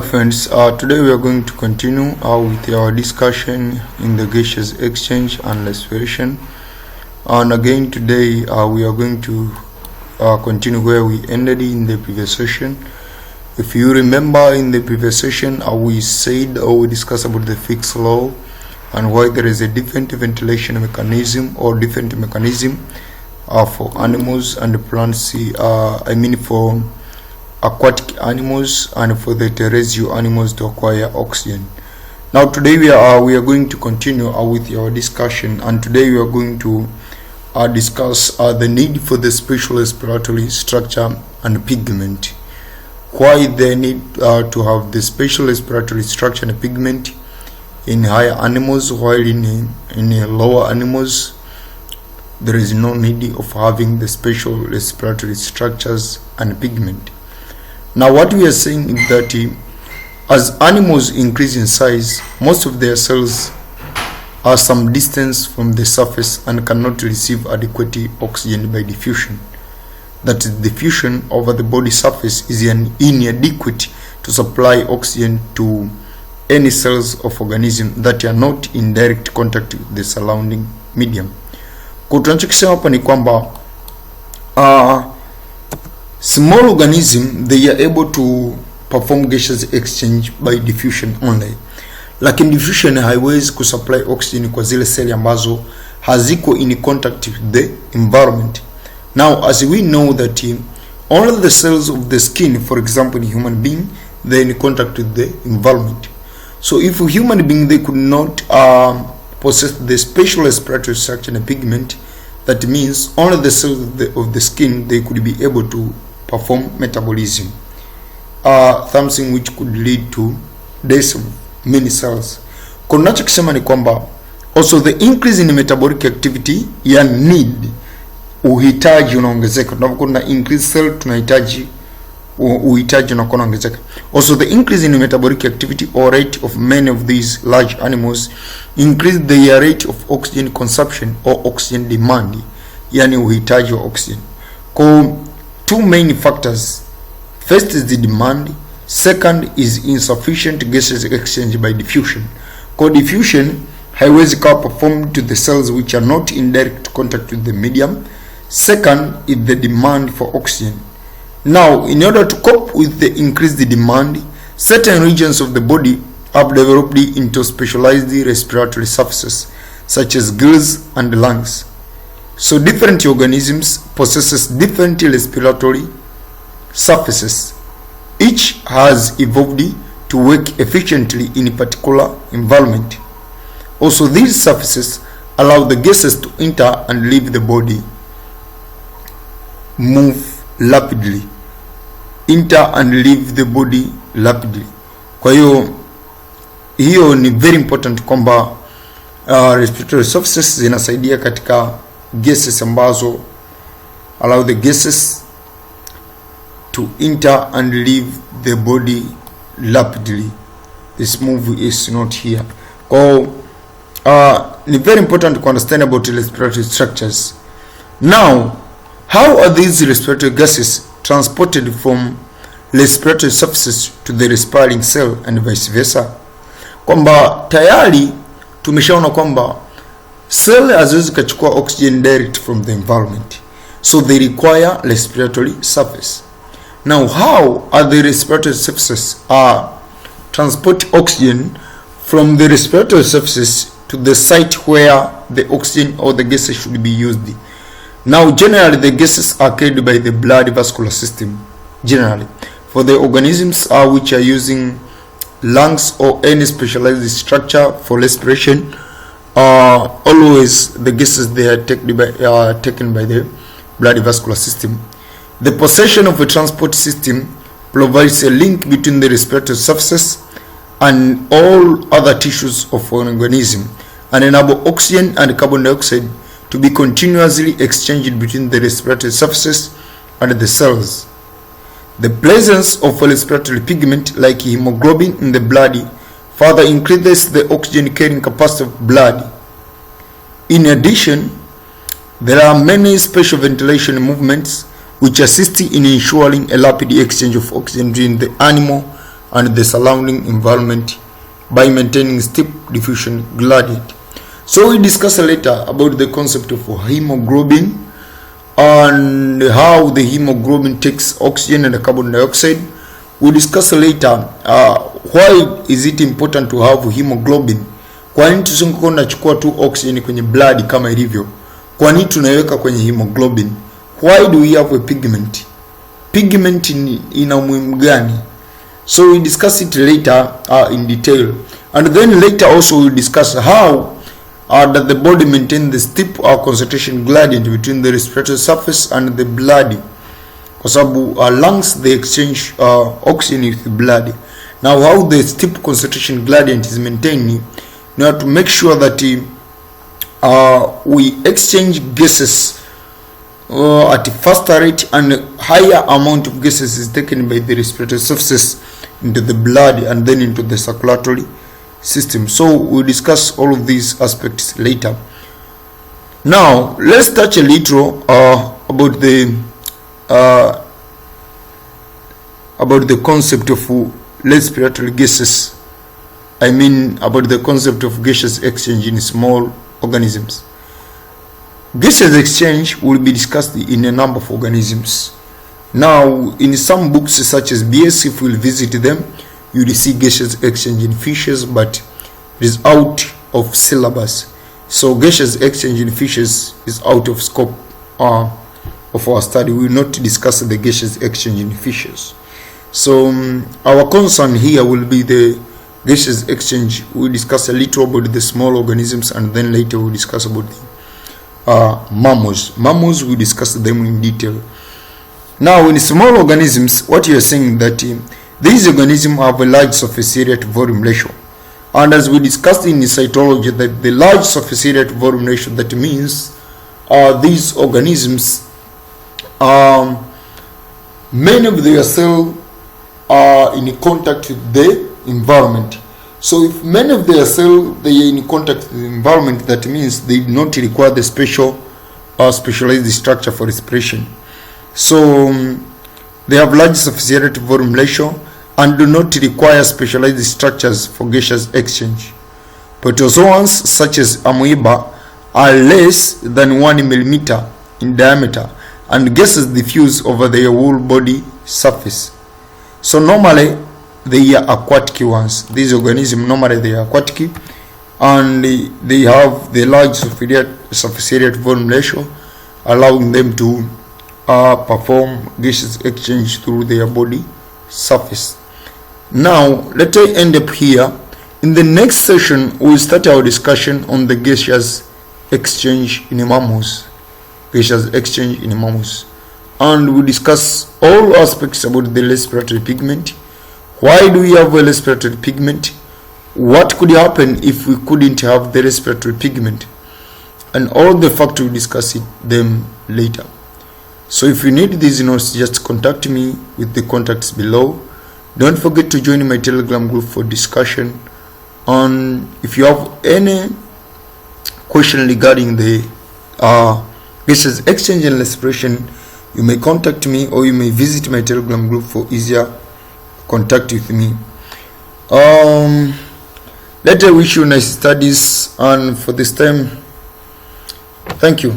Friends, today we are going to continue with our discussion in the gaseous exchange and respiration. And again today we are going to continue where we ended in the previous session. If you remember, in the previous session we said we discussed about the Fick's law and why there is a different ventilation mechanism or different mechanism for animals and plants, for aquatic animals and for the terrestrial animals to acquire oxygen. Now today we are going to continue with our discussion, and today we are going to discuss the need for the special respiratory structure and pigment. Why they need to have the special respiratory structure and pigment in higher animals, while in lower animals there is no need of having the special respiratory structures and pigment. Now what we are saying is that as animals increase in size, most of their cells are some distance from the surface and cannot receive adequate oxygen by diffusion. That is, diffusion over the body surface is inadequate to supply oxygen to any cells of organism that are not in direct contact with the surrounding medium. Kwa tunachokisema hapa ni kwamba small organism, they are able to perform gaseous exchange by diffusion only, lakini diffusion haiwezi kusupply oxygen kwa zile seli ambazo haziko in contact with the environment. Now as we know that all the cells of the skin, for example in human being, they are in contact with the environment. So if a human being, they could not possess the special respiratory structure and pigment, that means only the cells of the skin, they could be able to perform metabolism, something which could lead to death of many cells. Kunacho kisema ni kwamba also the increase in metabolic activity ya need, uhitaji unaongezeka. Tunapokuwa na increase cell, tunahitaji uhitaji unakuwa unaongezeka. Also the increase in metabolic activity or rate of many of these large animals increase the rate of oxygen consumption or oxygen demand, yani uhitaji wa oxygen. Kwa two main factors. First is the demand, second is insufficient gaseous exchange by diffusion. Kwa diffusion haiwezi kuwa performed to the cells which are not in direct contact with the medium. Second is the demand for oxygen. Now in order to cope with the increased demand, certain regions of the body have developed into specialized respiratory surfaces such as gills and lungs. So different organisms possesses different respiratory surfaces. Each has evolved to work efficiently in a particular environment. Also these surfaces allow the gases to enter and leave the body, move rapidly, enter and leave the body rapidly. Kwa hiyo ni very important kwamba respiratory surfaces zinasaidia katika gases ambazo allow the gases to enter and leave the body rapidly. This movie is not here. Ni very important to understand about respiratory structures. Now, how are these respiratory gases transported from respiratory surfaces to the respiring cell and vice versa? Kwamba tayari tumeshaona kwamba cell haziwezi kuchukua oxygen direct from the environment, so they require respiratory surface. Now how are the respiratory surfaces transport oxygen from the respiratory surfaces to the site where the oxygen or the gases should be used? Now generally the gases are carried by the blood vascular system. Generally for the organisms which are using lungs or any specialized structure for respiration, always the gases, they are taken by the blood vascular system. The possession of a transport system provides a link between the respiratory surfaces and all other tissues of an organism and enable oxygen and carbon dioxide to be continuously exchanged between the respiratory surfaces and the cells. The presence of a respiratory pigment like hemoglobin in the blood further increases the oxygen carrying capacity of blood. In addition, there are many special ventilation movements which assist in ensuring a rapid exchange of oxygen between the animal and the surrounding environment by maintaining steep diffusion gradient. So we discuss later about the concept of hemoglobin and how the hemoglobin takes oxygen and carbon dioxide. We discuss later why is it important to have hemoglobin. Kwa nini tusingekuwa tunachukua tu oxygen kwenye blood kama ilivyo? Kwa nini tunaiweka kwenye hemoglobin? Why do we have a pigment? Pigment ina umuhimu gani? So we discuss it later in detail. And then later also we discuss how that the body maintain the steep concentration gradient between the respiratory surface and the blood. Kwa sababu lungs they exchange oxygen with the blood. Now how the steep concentration gradient is maintained, you have to make sure that we exchange gases at a faster rate, and higher amount of gases is taken by the respiratory surfaces into the blood and then into the circulatory system. So we'll discuss all of these aspects later. Now let's touch a little about the concept of respiratory gases. I mean about the concept of gaseous exchange in small organisms. Gaseous exchange will be discussed in a number of organisms. Now in some books such as BS, if we'll visit them, you will see gaseous exchange in fishes, but it is out of syllabus. So gaseous exchange in fishes is out of scope of our study. We will not discuss the gaseous exchange in fishes. So our concern here will be the gaseous exchange. We'll discuss a little about the small organisms, and then later we'll discuss about the mammals. Mammals, we discuss them in detail. Now in small organisms, what you are saying that these organisms have a large surface area to volume ratio, and as we discussed in cytology, that the large surface area to volume ratio, that means these organisms, many of their cells are in contact with the environment. So if many of their cells they are in contact with the environment, that means they do not require the specialized structure for respiration. So they have large surface area to volume ratio and do not require specialized structures for gaseous exchange. Protozoans such as amoeba are less than 1 millimeter in diameter, and gases diffuse over their whole body surface. So normally they are aquatic ones. These organisms normally they are aquatic, and they have the large surface area to volume ratio, allowing them to perform gaseous exchange through their body surface. Now let us end up here. In the next session we will start our discussion on the gaseous exchange in mammals. Gaseous exchange in mammals, and we discuss all aspects about the respiratory pigment. Why do we have a respiratory pigment? What could happen if we couldn't have the respiratory pigment? And all the factors, we discuss them later. So if you need these notes, just contact me with the contacts below. Don't forget to join my Telegram group for discussion. And if you have any question regarding the gaseous exchange and respiration, you may contact me, or you may visit my Telegram group for easier contact with me. Let I wish you nice studies, and for this time, thank you.